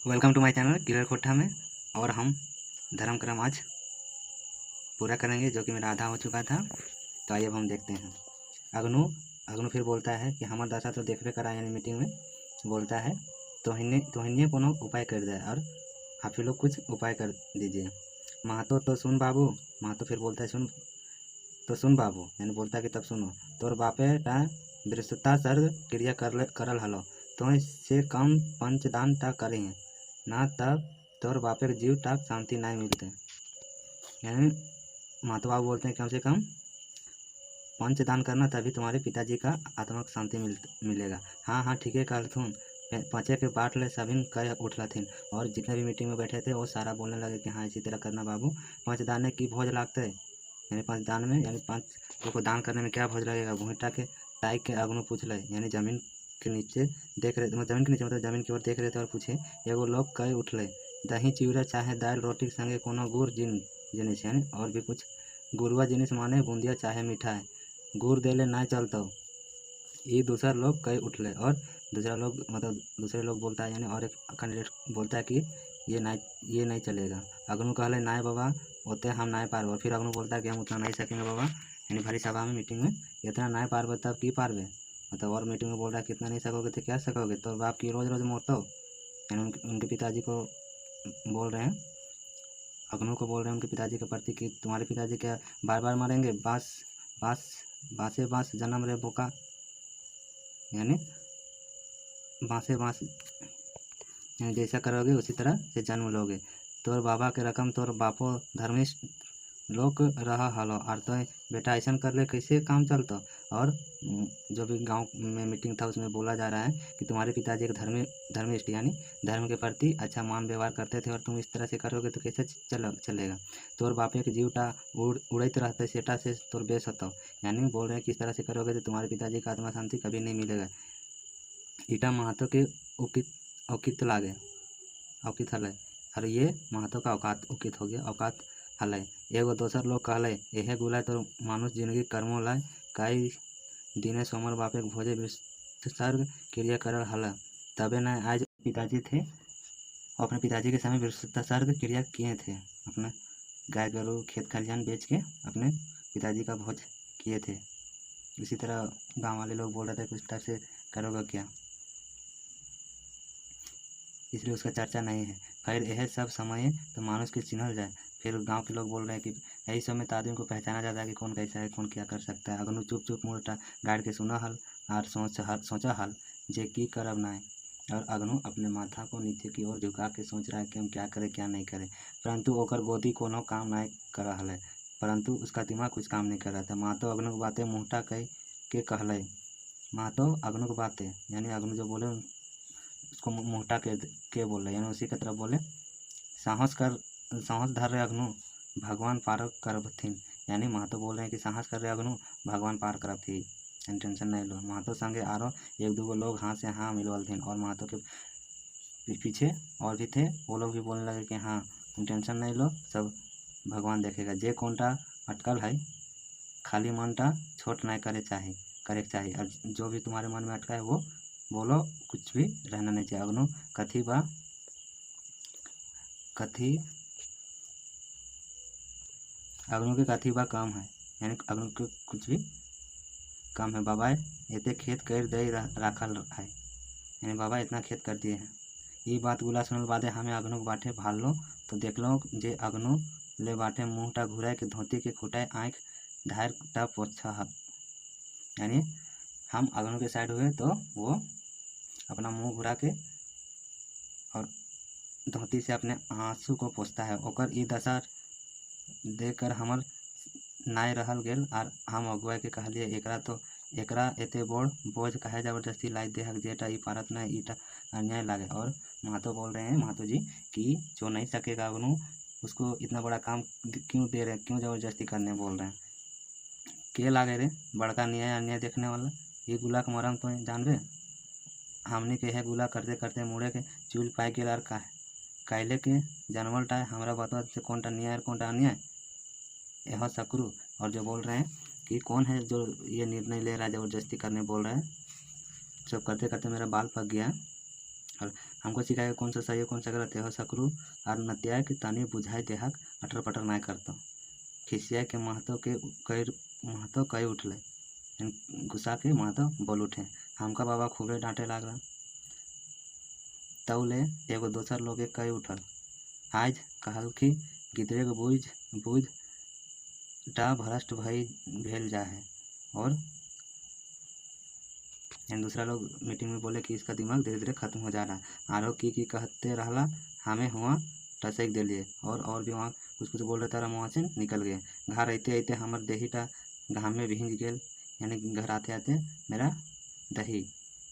Welcome to my channel killer Kotha में। और हम धर्म क्रम आज पूरा करेंगे जो कि मेरा आधा हो चुका था। तो आइए अब हम देखते हैं। अग्नु अग्नु फिर बोलता है कि हमार दशा तो देखबे करा, यानी मीटिंग में बोलता है तोहिने कोनो उपाय कर दे और आप ही लोग कुछ उपाय कर दीजिए। महतो तो सुन बाबू, महतो फिर बोलता है सुन बाबू, यानी बोलता है कि तब सुनो, तोर बापे टा बृहस्पता सर्ग क्रिया करल हलो, तो से कम पंचदान टा करे हैं ना, तब तोर बापे के जीव तक शांति नहीं मिलते। यानी महतो बाबू बोलते हैं कम से कम पंचदान करना, तभी तुम्हारे पिताजी का आत्मा को शांति मिलेगा। हाँ हाँ ठीक है कहलथुन, पाँचे के बाट ले सभी कह उठलथिन और जितने भी मीटिंग में बैठे थे वो सारा बोलने लगे कि हाँ इसी तरह करना बाबू। पंचदान की भोज लागते है, यानी पंचदान में यानी 5 को दान करने में क्या भोज लगेगा। भूटा के टाइक के अग्नु पूछ ले, यानी जमीन के नीचे देख रहे, जमीन के नीचे मतलब जमीन की ओर देख रहे थे और पूछे एगो लोग कई उठले, दही चिवड़ा चाहे दाल रोटी संगे कोनो गुड़ जिनिस, यानी और भी कुछ गुरुआ जिनिस माने बूंदिया चाहे मिठाई, गुड़ देले ना चलता। ये दूसरा लोग कई उठले और दूसरा लोग मतलब दूसरे लोग बोलता है, यानी और एक कैंडिडेट बोलता है कि ये नहीं चलेगा। अग्नु कहले नाय बाबा ओते हम नाय पारबे। फिर अग्नु बोलता है कि हम उतना नहीं सकेंगे बाबा, यानी भारी सभा में मीटिंग में इतना नहीं पारबे तब की पारबे। मतलब और मीटिंग में बोल रहा है कितना नहीं सकोगे तो क्या सकोगे, तो बाप की रोज़ रोज़ मरतो। यानी उनके पिताजी को बोल रहे हैं, अग्नु को बोल रहे हैं उनके पिताजी के प्रति कि तुम्हारे पिताजी क्या बार बार मरेंगे, बाँस जन्म रे बोका, यानी बाँस यानी जैसा करोगे उसी तरह से जन्म लोगे। तोर बाबा के रकम तोर बापो धर्मिष्ठ लोग रहा हलो, और तो बेटा ऐसा कर ले कैसे काम चलता। और जो भी गांव में मीटिंग था उसमें बोला जा रहा है कि तुम्हारे पिताजी एक धर्मिष्ठ यानी धर्म के प्रति अच्छा मान व्यवहार करते थे और तुम इस तरह से करोगे तो कैसे चलेगा। तोर बापे के जीवटा उड़ते रहते सेटा से तोर बेस होता, यानी बोल रहे हैं कि इस तरह से करोगे तो तुम्हारे पिताजी का आत्मा शांति कभी नहीं मिलेगा। ईटा महतो के औकित लागे औकित हल, और ये महतो का औकित हो गया, औकात हल। एगो दोसर लोग कहले एहे गुला तो मानुष जिंदगी कर्मों लाए कई दिने सोमर बापे भोजे विसर्ग क्रिया करल हल, तबे न आज पिताजी थे अपने पिताजी के समय विसर्ग क्रिया किए थे। अपना गाय गरु खेत खलिहान बेच के अपने पिताजी का भोज किए थे। इसी तरह गांव वाले लोग बोल रहे थे कुछ टाइप से करोगे क्या, इसलिए उसका चर्चा नहीं है। खैर यह सब समय तो मानुष के चिन्हल जाए। फिर गांव के लोग बोल रहे हैं कि यही समय तो आदमी को पहचाना जाता है कि कौन कैसा है, कौन क्या कर सकता है। अग्नु चुप मोटा गाड़ के सुना हल और सोचा हल जे की करब नाय। और अग्नु अपने माथा को नीचे की ओर झुका के सोच रहा है कि हम क्या करें क्या नहीं करें, परंतु ओकर गोदी कोनो काम नहीं कर रहा है, परंतु उसका दिमाग कुछ काम नहीं कर रहा था। महतो अग्नु की बातें मुँहटा कह के कहले, महतो अग्नु की बातें यानी अग्नु जो बोले उसको मुँहटा के बोल रहे, यानी उसी की तरफ बोले साहस धर रहे अग्नु भगवान पार करबथिन। यानी महतो बोल रहे हैं कि साहस कर रहे अग्नु भगवान पार करब थी, यानी टेंशन नहीं लो। महतो संगे आरो एक दो लोग हाँ से हाँ मिलवल थे और महतो के पीछे और भी थे, वो लोग भी बोलने लगे कि हाँ तुम टेंशन नहीं लो, सब भगवान देखेगा। जे कौनटा अटकल है खाली मनटा छोट नहीं करे के चाहिए, और जो भी तुम्हारे मन में अटका है वो बोलो, कुछ भी रहना नहीं चाहिए। अग्नु अग्नु के कथी बा काम है, यानी अग्नु के कुछ भी काम है। बाबा एते खेत कर दे रखल है, यानी बाबा इतना खेत कर दिए हैं। ये बात गुला सुनल बादे हमें अग्नु के बाटे भाल लो तो देख लो जे अग्नु ले बाटे मुँहटा घुराए के धोती के खुटाए आँख धार टा पोछा है, यानी हम अग्नु के साइड हुए तो वो अपना मुंह घुरा के और धोती से अपने आंसू को पोछता है। ओकर ई दशा देखकर हमर नाय रहल गेल और हम अगुआ के कहलिए एकरा एते बोड़ बोझ कहे जबरदस्ती लाई देहक जेटा ई पारत न ईटा अन्याय लागे। और महतो बोल रहे हैं महतो जी कि जो नहीं सकेगा अग्नु उसको इतना बड़ा काम क्यों दे रहे हैं, क्यों ज़बरदस्ती करने बोल रहे हैं। के लागे रे बड़का न्याय अन्याय देखने वाला, ये गुला के मरम तो जानबे। हमने के है गुला करते करते मुड़े के चूल पाए गेल और कायले के जानवल टाए हमारा बतवा से कौनटा न्याय और कौनटा अन्याय यह सकरू। और जो बोल रहे हैं कि कौन है जो ये निर्णय ले रहा है ज़बरदस्ती करने बोल रहा है, सब करते करते मेरा बाल पक गया और हमको सिखाए कौन सा सही है कौन सा गलत है। हो सकरू और नत्याय के तनी बुझाई देहक अटर पटर ना करता। खिसिया के महतो कई उठले, गुस्सा के महतो बोल उठे। हमका बाबा खूबे डांटे लागला। तौले एगो दोसर लोग कई उठल, आज कहल कि गिदरे को बूझ टा भ्रष्ट भेल जा है। और दूसरा लोग मीटिंग में बोले कि इसका दिमाग धीरे धीरे खत्म हो जा रहा है। आरो की कहते रहला हमें हुआ टसक दिलिए और भी वहाँ कुछ बोल रहे थे। वहाँ से निकल गए। घर आते आते हमार दहीटा घाम में भींज गए, यानी घर आते आते मेरा दही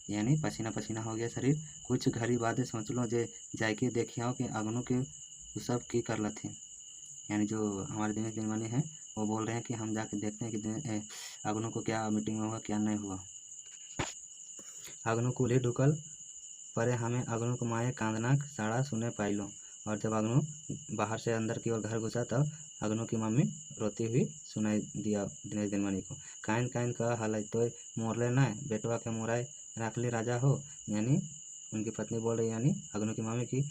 यानी पसीना पसीना हो गया शरीर। कुछ घड़ी बाद सोच लो जे जाके देखियो कि अगनू के वो सब की कर लथे, यानी जो हमारे दिनेश दिनमनी है वो बोल रहे हैं कि हम जाके देखते हैं कि अगनू को क्या मीटिंग में हुआ क्या नहीं हुआ। अगनू कुल्ही ढुकल परे हमें अगनू को माए कांदना साड़ा सुने पाइलो। और जब अगनू बाहर से अंदर की ओर घर घुसा तब अगनू की मम्मी रोती हुई सुनाई दिया दिनेश दिनमनी को। काइन काइन कह हाल तो मोरले ना बेटवा के मोराए राखली राजा हो, यानी उनकी पत्नी बोल रही यानी अगनू की मम्मी की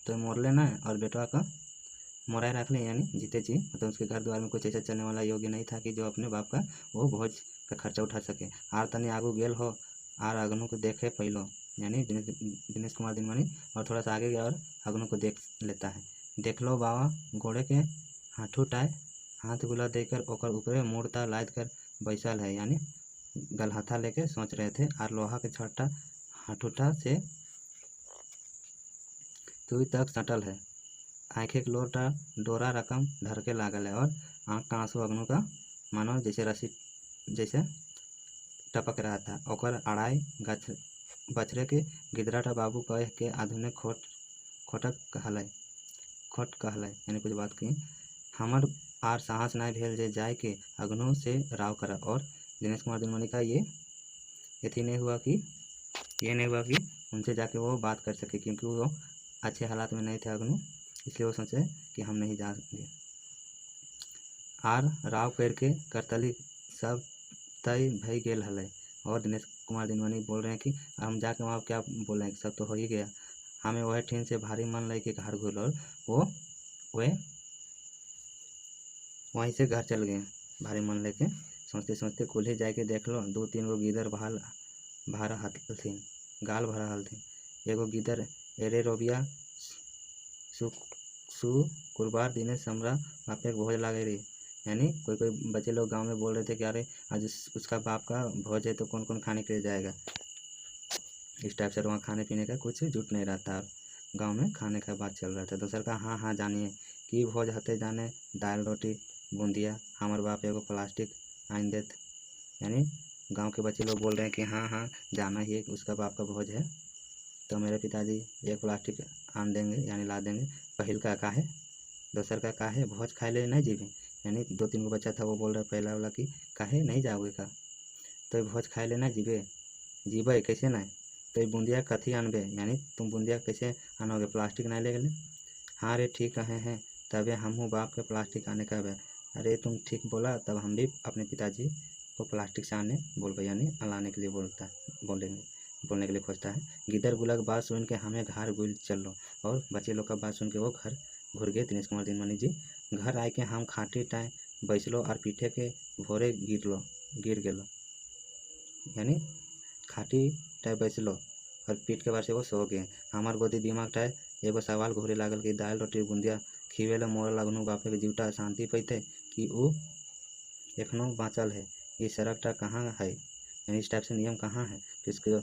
तो मोरले ना और बेटवा का मोराए रख ले, यानी जीते जी मतलब उसके घर द्वार में कुछ ऐसा चलने वाला योग्य नहीं था कि जो अपने बाप का वो भोज का खर्चा उठा सके। आर तनी आगू गेल हो आर अगनू को देखे पहलो, यानी दिनेश कुमार दिनमनी और थोड़ा सा आगे गया और अगनू को देख लेता है। देख लो बाबा घोड़े के हाथू टाए हाथ गुला देकर ओकर ऊपरे मूर्ता लाद कर बैसल है, यानी गलहथा लेके सोच रहे थे। और लोहा के छट्टा हाथूटा से तुई तक सटल है। आँखें के लोटा डोरा रकम ढरके लागल है और आँख का आंसू अगनू का मानो जैसे रस्सी जैसे टपक रहा था। ओकर अड़ाई बछरे के गिदराटा बाबू कह के आधुनिक खोट कहल यानी कुछ बात की हमर आर साहस नहीं भेल जे जाए के अगनू से राव करा। और दिनेश कुमार दिनमनी का ये नहीं हुआ कि उनसे जाके वो बात कर सके, क्योंकि वो अच्छे हालात में नहीं थे अगनू, इसलिए वो सोचे कि हम नहीं जाएंगे। आर राव करके करतली सब तय भई गेल हल। और दिनेश कुमार दिनमनी बोल रहे हैं कि हम जाके वहाँ क्या बोलेंगे, सब तो हो ही गया। हमें वह ठीन से भारी मन लगे घर घुल और वो वहीं से घर चल गए भारी मन लेके। सोचते सोचते कुल्हे जाके देख लो 2-3 गो गिदर भरा हलथिन गाल भरा हलथिन। एगो गिदर एरे रोबिया शुक्रवार दिनेश हमरा बापे के भोज लागे रही, यानी कोई बच्चे लोग गांव में बोल रहे थे कि अरे आज उसका बाप का भोज है तो कौन कौन खाने के लिए जाएगा। इस टाइप से वहाँ खाने पीने का कुछ जुट नहीं रहता, गांव में खाने का बात चल रहा था। दूसर का हाँ जानिए कि भोज हते जाने दाल रोटी बूंदिया हमार बाप एगो प्लास्टिक आन देत, यानी गांव के बच्चे लोग बोल रहे हैं कि हाँ जाना ही है, उसका बाप का भोज है तो मेरे पिताजी एक प्लास्टिक आन देंगे यानी ला देंगे। पहिल का काहे दोसर का काहे भोज खाए ले नहीं जीवे, यानी 2-3 गो बच्चा था वो बोल रहा पहला वाला कि काहे नहीं जाओगे का तो भोज खाए ले ना जीवे कैसे नहीं तो बूंदिया कथी आनबे, यानी तुम बूंदिया कैसे आनोगे प्लास्टिक नहीं ले गए। हाँ रे ठीक कहे हैं तबे हमहूँ बाप के प्लास्टिक आने का है। अरे तुम ठीक बोला, तब हम भी अपने पिताजी को प्लास्टिक से आने बोलबे, यानी लाने के लिए बोलने के लिए खोजता है। गिदर गुला की बात सुन के हमें घर गुल चलो और बच्चे लोग का बात सुन के वो घर घुर गए। दिनेश कुमार दिनमनी जी घर आए के हम खाटी टाइम बैसलो और पीठे के भोरे गिर गेलो, यानी खाटी टाइम बैसलो और पीठ के बार से वो सो गए। हमार गोदी दिमाग टाइम एगो सवाल घूरे लागल कि दाल रोटी बूंदिया खिवेला मोर लगनू बापे के जीवटा शांति पैते कि वो एखनो बाँचल है। ये सड़कटा कहाँ है, यानी इस टाइप से नियम कहाँ है कि इसको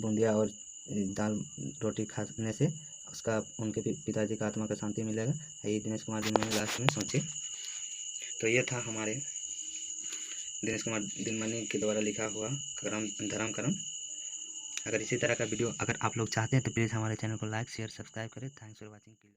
बूंदिया और दाल रोटी खाने से उसका उनके पिताजी का आत्मा का शांति मिलेगा। यही दिनेश कुमार दिनमनी लास्ट में सोचे। तो ये था हमारे दिनेश कुमार दिनमनी के द्वारा लिखा हुआ धर्म कर्म। अगर इसी तरह का वीडियो अगर आप लोग चाहते हैं तो प्लीज़ हमारे चैनल को लाइक शेयर सब्सक्राइब करें। Thanks for watching.